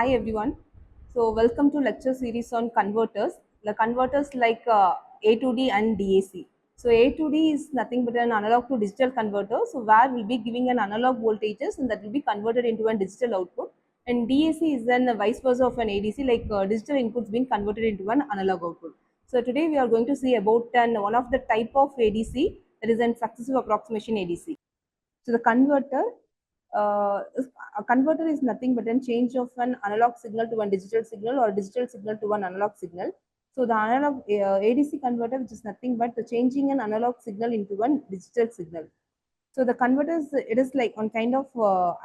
Hi everyone. So welcome to lecture series on converters. The converters like A to D and DAC. So A to D is nothing but an analog to digital converter. So where we'll be giving an analog voltages and that will be converted into a digital output. And DAC is then vice versa of an ADC, like digital inputs being converted into an analog output. So today we are going to see about one of the type of ADC, that is an successive approximation ADC. So the a converter is nothing but a change of an analog signal to one digital signal or digital signal to one analog signal. So the analog ADC converter, which is nothing but the changing an analog signal into one digital signal. So the converters, it is like one kind of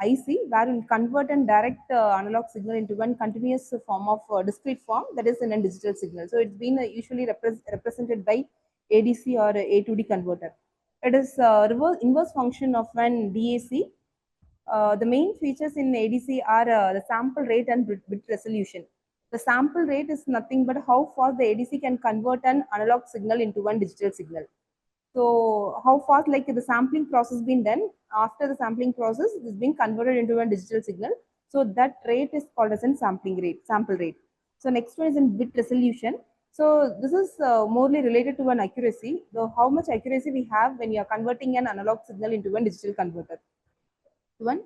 IC where we convert and direct analog signal into one continuous form of discrete form, that is in a digital signal. So it's been usually represented by ADC or A to D converter. It is inverse function of an DAC. The main features in ADC are the sample rate and bit resolution. The sample rate is nothing but how fast the ADC can convert an analog signal into one digital signal. So how fast, like the sampling process been done, after the sampling process it is being converted into a digital signal. So that rate is called as a sample rate. So next one is in bit resolution. So this is morely related to an accuracy. So how much accuracy we have when you are converting an analog signal into a digital converter. One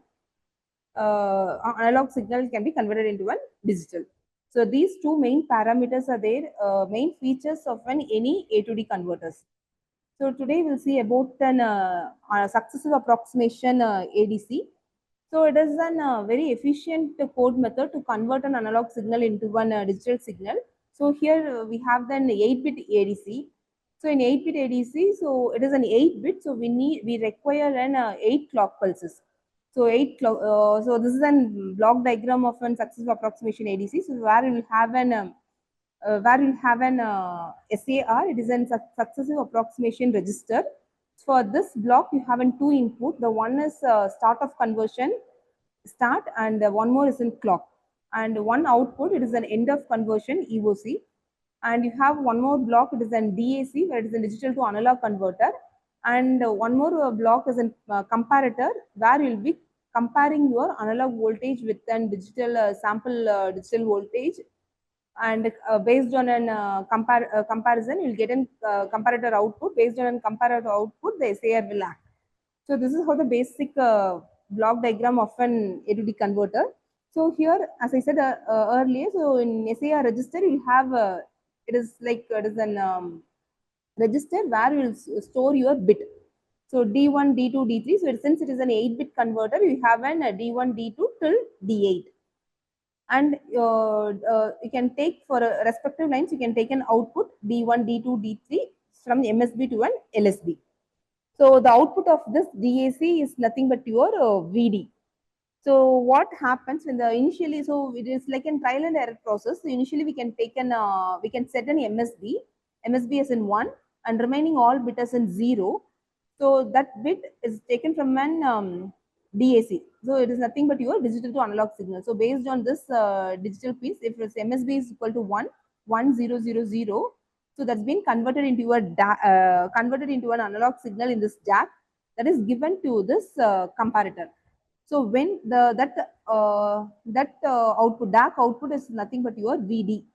analog signal can be converted into one digital. So these two main parameters are there, main features of any A to D converters. So today we'll see about a successive approximation ADC. So it is a very efficient code method to convert an analog signal into one digital signal. So here we have then 8-bit ADC. So in 8-bit ADC, so it is an 8-bit. So we require an 8 clock pulses. So so this is a block diagram of an successive approximation ADC. So where we will have an SAR, it is a successive approximation register. For this block, you have two input. The one is start of conversion, start, and one more is in clock. And one output, it is an end of conversion, EOC. And you have one more block, it is an DAC, where it is a digital to analog converter. And one more block is a comparator, where you will be comparing your analog voltage with a digital sample digital voltage, and based on an comparison, you'll get a comparator output. Based on a comparator output, the SAR will act. So this is how the basic block diagram of an A to D converter. So here, as I said earlier, so in SAR register, you have it is an register where you will store your bit. So D1, D2, D3. So since it is an 8-bit converter, you have an D1, D2 till D8. And you can take for respective lines, you can take an output D1, D2, D3 from MSB to an LSB. So the output of this DAC is nothing but your VD. So what happens when the initially, so it is like a trial and error process. So initially we can take an, we can set an MSB as in 1 and remaining all bit as in 0. So that bit is taken from an DAC. So it is nothing but your digital to analog signal. So based on this digital piece, if its MSB is equal to 1, 1, 0, 0, 0, so that's been converted into an analog signal in this DAC that is given to this comparator. So when that output, DAC output is nothing but your VD.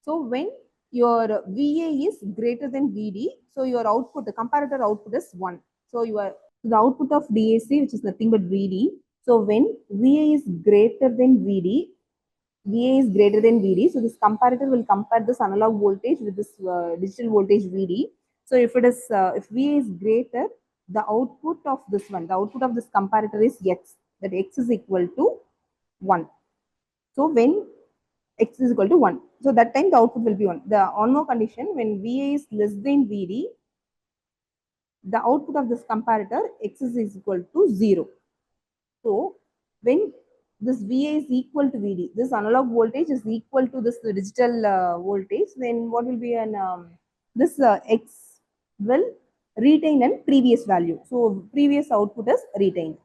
So when your VA is greater than VD, so your output, the comparator output is 1. So the output of DAC, which is nothing but VD. So when VA is greater than VD, so this comparator will compare this analog voltage with this digital voltage VD. So if if VA is greater, the output of this comparator is X, that X is equal to 1. So when X is equal to 1, so that time the output will be 1. The on more condition, when VA is less than VD, the output of this comparator X is equal to 0. So when this VA is equal to VD, this analog voltage is equal to this digital voltage, then what will be this X will retain a previous value. So previous output is retained.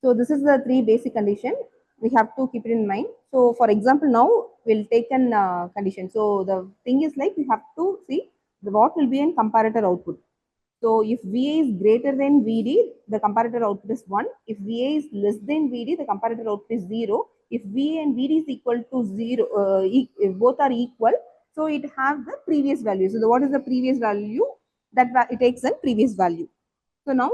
So this is the 3 basic condition. We have to keep it in mind. So for example, now we'll take an condition. So the thing is like we have to see what will be in comparator output. So if VA is greater than VD, the comparator output is 1. If VA is less than VD, the comparator output is 0. If VA and VD is equal to 0, if both are equal, so it have the previous value. So what is the previous value? That it takes a previous value. So now,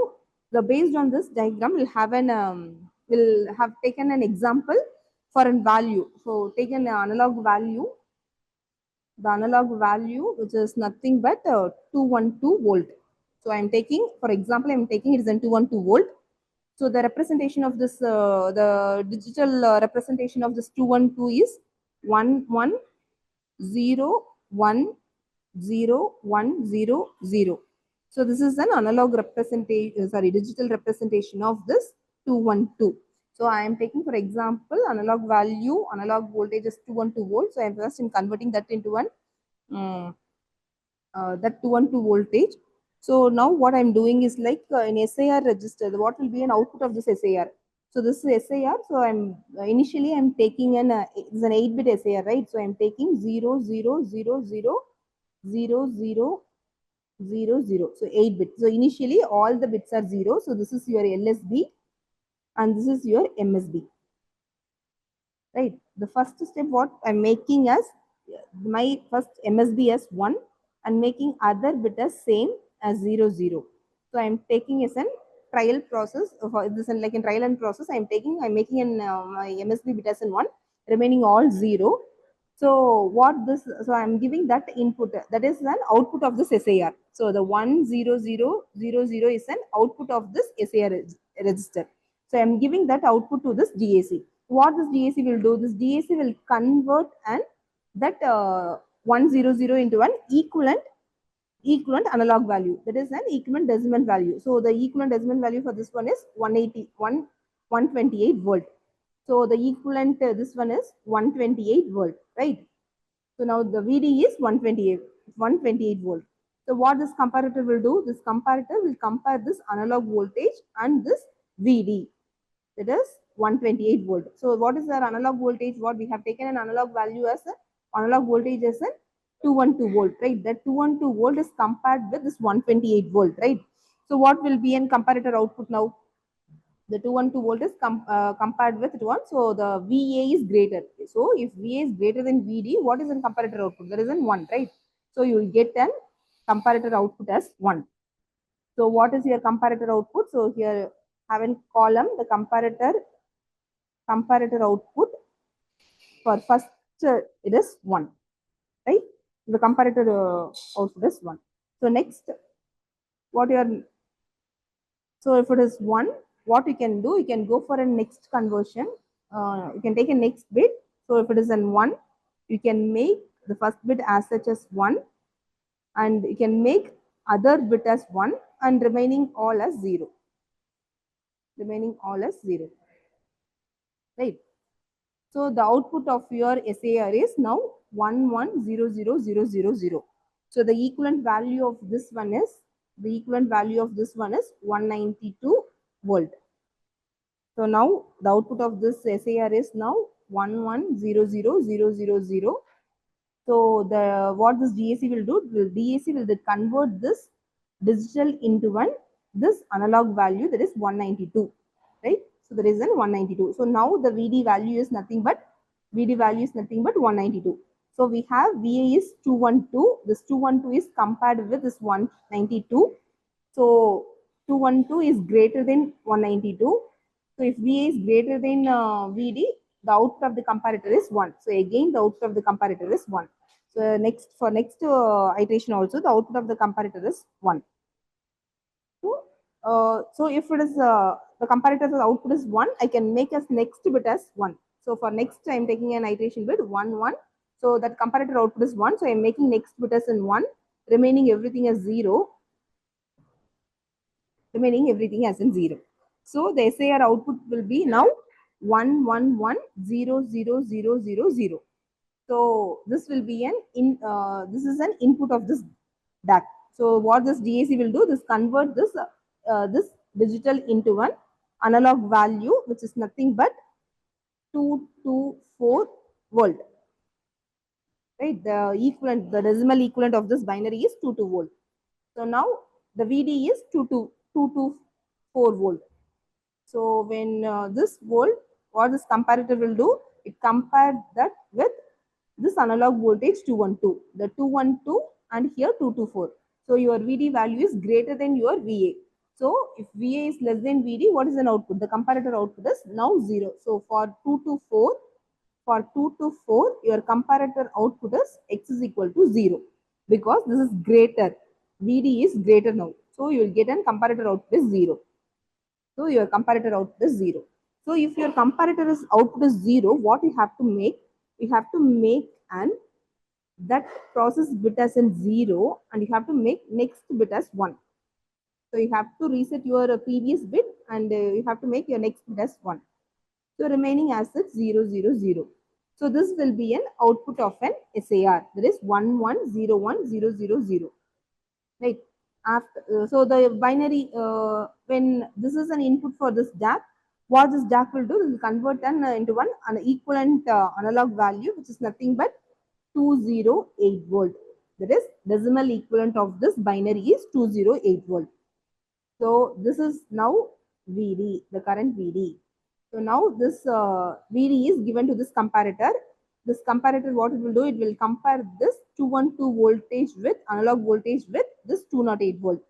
based on this diagram, we'll have taken an example for a value. So take an analog value, the analog value which is nothing but 212 volt. So I am taking, for example, I am taking it is a 212 volt. So the representation of this, the digital representation of this 212 is 11010100. So this is an analog representation, digital representation of this 212. So I am taking, for example, analog value, analog voltage is 212 volts. So I am just converting that into one that 212 voltage. So now what I'm doing is like in SAR register, what will be an output of this SAR? So this is SAR. So I'm initially I'm taking it's an 8-bit SAR, right? So I'm taking 0, 0, 0, 0, 0, 0, 0, 0. So 8 bits. So initially all the bits are 0. So this is your LSB and this is your MSB. Right. The first step what I'm making as my first MSB as 1 and making other bit as same as 0, 0. So I'm taking as an trial process for this, and like in trial and process I'm making an my MSB bit as in 1, remaining all 0. So so I'm giving that input, that is an output of this SAR. So the 10000 is an output of this SAR register. So I'm giving that output to this DAC. What this DAC will do, this DAC will convert and that 100 into an equivalent analog value, that is an equivalent decimal value. So the equivalent decimal value for this one is 128 volt. So the equivalent this one is 128 volt, right? So now the VD is 128 volt. So what this comparator will do, this comparator will compare this analog voltage and this VD, that is 128 volt. So what is our analog voltage? What we have taken an analog value as analog voltage as a 212 volt, right? That 212 volt is compared with this 128 volt, right? So what will be an comparator output now? The 212 volt is compared with 1. So the VA is greater. So if VA is greater than VD, what is in comparator output? There is an 1, right? So you will get an comparator output as 1. So what is your comparator output? So here have a column, the comparator output for first it is 1, right? The comparator output is 1. So next, what you are, so if it is 1, what you can do, you can go for a next conversion. You can take a next bit. So if it is an 1, you can make the first bit as such as 1, and you can make other bit as 1 and remaining all as 0. Remaining all as 0. Right. So the output of your SAR is now 1100000. So the equivalent value of this one is 192 volt. So now the output of this SAR is now 1100000. So the what this DAC will do, the DAC will convert this digital into this analog value, that is 192, right? So there is an 192. So now the VD value is nothing but 192. So we have VA is 212. This 212 is compared with this 192. So 212 is greater than 192. So if VA is greater than VD, the output of the comparator is 1. So again, the output of the comparator is 1. So next iteration also, the output of the comparator is 1. So if it is the comparator's output is 1, I can make as next bit as 1. So for next, I am taking an iteration bit 1, 1. So that comparator output is 1. So I am making next bit as in 1, remaining everything as 0. Remaining everything as in 0. So the SAR output will be now 1110000. So this will be this is an input of this DAC. So what this DAC will do, this convert this digital into an analog value, which is nothing but 224 volt. Right, the decimal equivalent of this binary is 22 volt. So now the VD is 224 volt. So when this volt, what this comparator will do, it compared that with this analog voltage 212, the 212 and here 224. So your VD value is greater than your VA. So if VA is less than VD, what is an output? The comparator output is now 0. So for 224, your comparator output is X is equal to 0 because this is greater. VD is greater now. So you will get an comparator output is 0. So your comparator output is 0. So if your comparator is output is 0, what you have to make? You have to make an that process bit as in 0 and you have to make next bit as 1. So you have to reset your previous bit and you have to make your next bit as 1. So remaining as it's 0, 0, 0. So this will be an output of an SAR, that is 1, 1, 0, 1, 0, 0, 0. Right? After, so the binary, when this is an input for this DAC, what this DAC will do, it will convert into an equivalent analog value, which is nothing but 208 volt. That is decimal equivalent of this binary is 208 volt. So this is now VD, the current VD. So now this VD is given to this comparator. This comparator, what it will do, it will compare this 212 voltage with analog voltage with this 208 volt.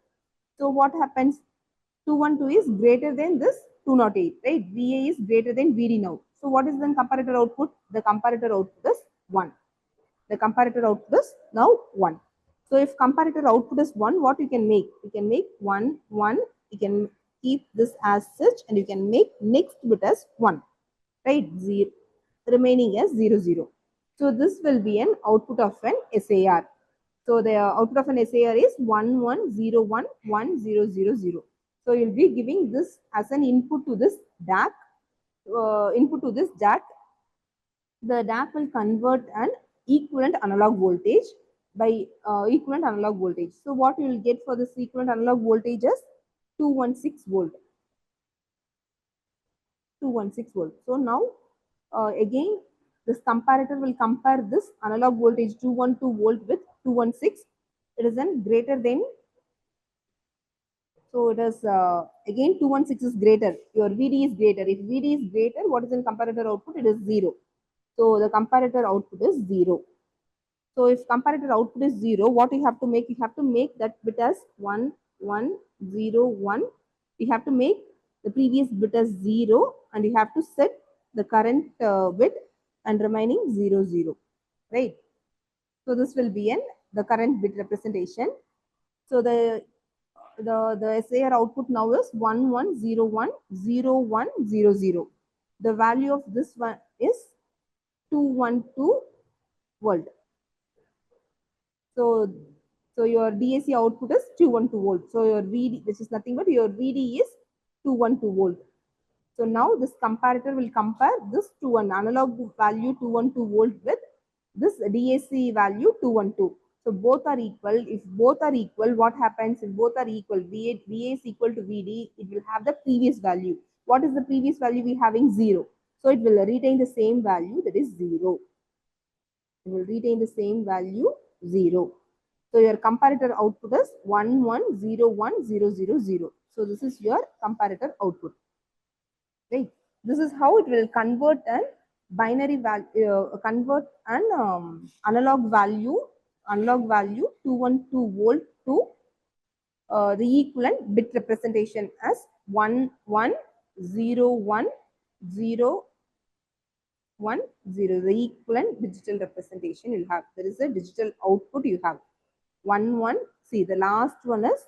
So what happens? 212 is greater than this 208, right? VA is greater than VD now. So what is the comparator output? The comparator output is 1. The comparator output is now 1. So if comparator output is 1, what you can make? You can make 1, 1. You can keep this as such and you can make next bit as 1. Right? 0. Remaining as 0, 0. So this will be an output of an SAR. So the output of an SAR is 1, 1, 0, 1, 1, 0, 0, 0. So you'll be giving this as an input to this DAC. The DAC will convert an equivalent analog voltage by equivalent analog voltage. So what you will get for this equivalent analog voltage is 216 volt. 216 volt. So now again this comparator will compare this analog voltage 212 volt with 216. It is then greater than, so it is again 216 is greater. Your VD is greater. If VD is greater, what is in comparator output? It is 0. So the comparator output is 0. So if comparator output is 0, what you have to make? You have to make that bit as 1, 1, 0, 1. You have to make the previous bit as 0 and you have to set the current bit and remaining 0, 0. Right? So this will be the current bit representation. So the SAR output now is 1, 1, 0, 1, 0, 1, 0, 0. The value of this one is 212 volt. So your DAC output is 212 volt. So your VD, which is nothing but your VD is 212 volt. So now this comparator will compare this to an analog value 212 volt with this DAC value 212. So both are equal. If both are equal, what happens? If both are equal, VA is equal to VD, it will have the previous value. What is the previous value? We having 0. So it will retain the same value, that is 0. It will retain the same value 0. So your comparator output is 1, 1, 0, 1, 0, 0, 0. So this is your comparator output. Right? This is how it will convert an binary value, convert an analog value 212 volt to the equivalent bit representation as 1, 1, 0, 1, 0, 1, 0. The equivalent digital representation you'll have. There is a digital output you have. 1, 1. See, the last one is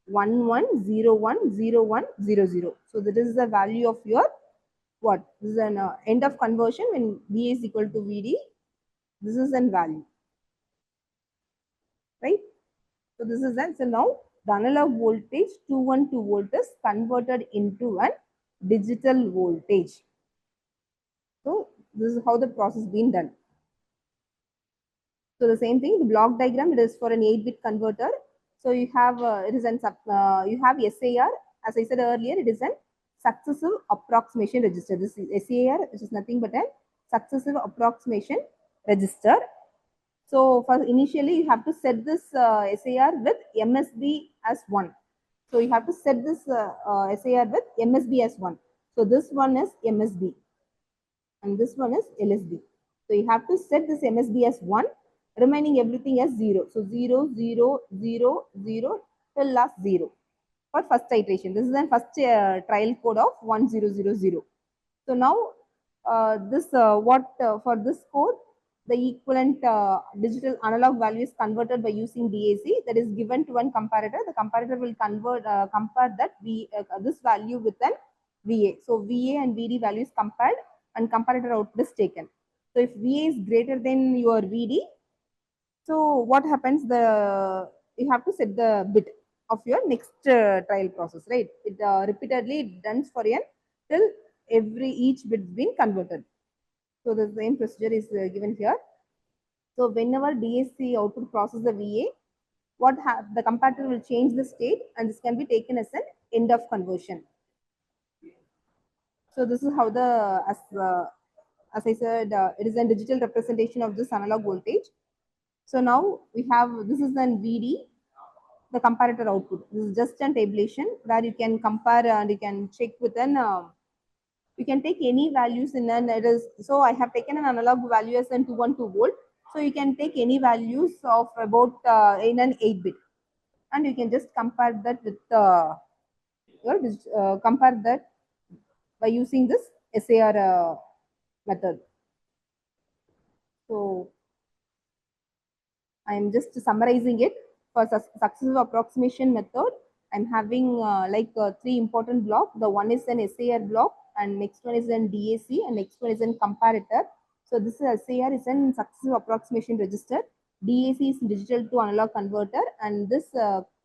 1, 1, 0, 1, 0, 1, 0, 0. So this is the value of your what? This is an end of conversion when V is equal to VD. This is an value. Right? So this is that. So now the analog voltage 212 volt is converted into a digital voltage. So this is how the process been done. So the same thing, the block diagram, it is for an 8-bit converter. So you have it is an you have SAR. As I said earlier, it is an successive approximation register. This is SAR, which is nothing but a successive approximation register. So for initially, you have to set this SAR with MSB as 1. So you have to set this SAR with MSB as 1. So this one is MSB and this one is LSB. So you have to set this MSB as 1, remaining everything as 0. So 0, 0, 0, 0 till last 0 for first iteration. This is the first trial code of 1000. So now this what for this code, the equivalent digital analog value is converted by using DAC, that is given to one comparator. The comparator will compare that this value with an VA. So VA and VD value is compared and comparator output is taken. So if VA is greater than your VD, so what happens? You have to set the bit of your next trial process, right? It repeatedly done for n till each bit been converted. So the same procedure is given here. So whenever DAC output process the VA, the comparator will change the state, and this can be taken as an end of conversion. So this is how as I said, it is a digital representation of this analog voltage. So now we have, this is an VD, the comparator output. This is just an tabulation where you can compare and you can check with an, you can take any values in an, it is, so I have taken an analog value as an 212 volt. So you can take any values of about in an 8 bit, and you can just compare that with compare that by using this SAR method. So I am just summarizing it. For successive approximation method, I'm having three important blocks. The one is an SAR block, and next one is an DAC, and next one is an comparator. So this SAR is an successive approximation register. DAC is digital to analog converter, and this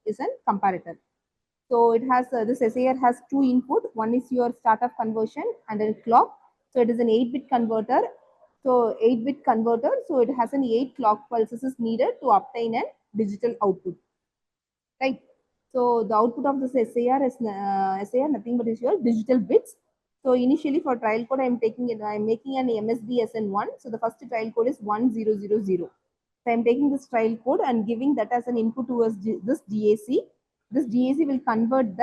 is an comparator. So it has this SAR has two input. One is your start of conversion and then clock. So it is an 8-bit converter. So 8-bit converter. So it has an 8 clock pulses is needed to obtain a digital output. Right. So the output of this SAR is SAR nothing but is your digital bits. So initially for trial code, I'm making an MSB SN1. So the first trial code is 1000. So I'm taking this trial code and giving that as an input towards this DAC. This DAC will convert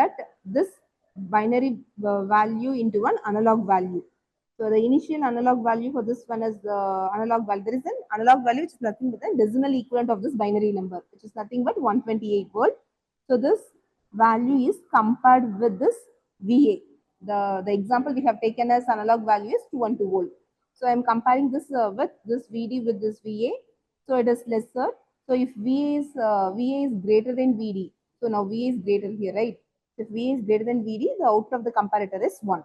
this binary value into an analog value. So the initial analog value for this one is the analog value. There is an analog value which is nothing but the decimal equivalent of this binary number, which is nothing but 128 volt. So this value is compared with this VA. The example we have taken as analog value is 212 volt. So I'm comparing this with this VD with this VA. So it is lesser. So if VA is greater than VD, so now VA is greater here, right? If VA is greater than VD, the output of the comparator is 1.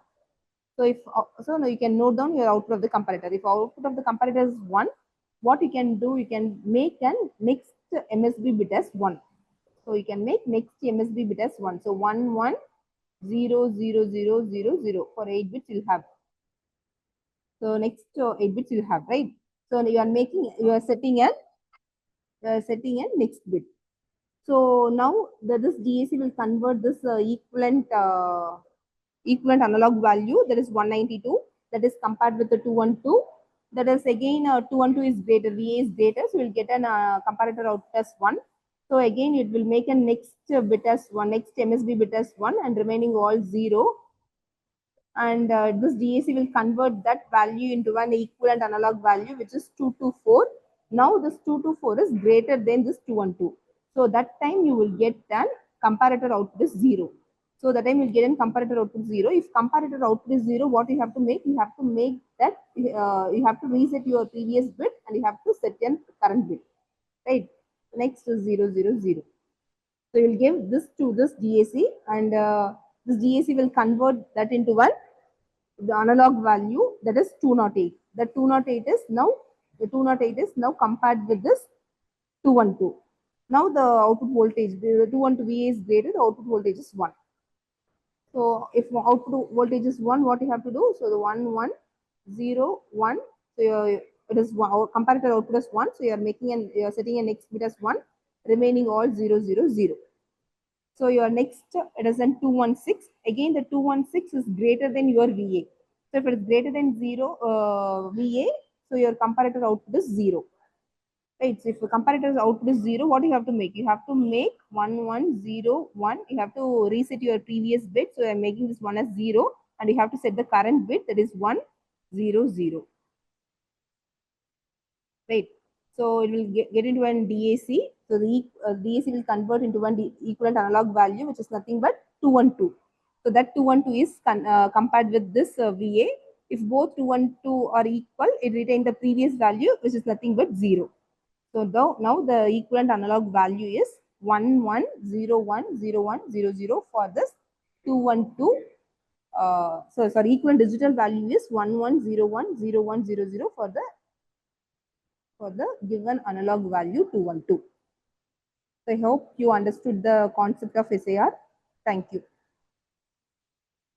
So if so, now you can note down your output of the comparator. If output of the comparator is 1, what you can do, you can make an next MSB bit as 1. So you can make next MSB bit as 1. So 1 1 0 0 0 0 0 for 8 bits you'll have. So next 8 bits you'll have, right? So you are setting a next bit. So now this DAC will convert this equivalent analog value, that is 192, that is compared with the 212. That is again 212 is greater, VA is greater, so we'll get an comparator output as 1. So again it will make a next bit as 1, next MSB bit as 1, and remaining all 0. And this DAC will convert that value into an equivalent analog value, which is 224. Now this 224 is greater than this 212. So that time you will get an comparator output is 0. So that time you'll get an comparator output 0. If comparator output is 0, what you have to make? You have to make that, you have to reset your previous bit and you have to set a current bit. Right? Next is 0, 0, 0. So you'll give this to this DAC, and this DAC will convert that into the analog value, that is 208. The 208 is now compared with this 212. Now the output voltage, the 212 VA is greater, the output voltage is 1. So if output voltage is 1, what you have to do? So the 1 1 0 1. So it is comparator output is 1. So you are setting a next bit as 1, remaining all 0 0 0. So your next, it is an 216. Again, the 216 is greater than your VA. So if it is greater than 0 VA, so your comparator output is 0. Right. So if the comparator's output is 0, what you have to make? You have to make 1, 1, 0, 1. You have to reset your previous bit. So I'm making this one as 0, and you have to set the current bit, that is 1, 0, 0. Right. So it will get into an DAC. So the DAC will convert into one equivalent analog value, which is nothing but 212. So that 212 is compared with this VA. If both 212 are equal, it retains the previous value, which is nothing but 0. So now the equivalent analog value is 11010100 for this 212. So sorry, equivalent digital value is 11010100 for the given analog value 212. So I hope you understood the concept of SAR. Thank you.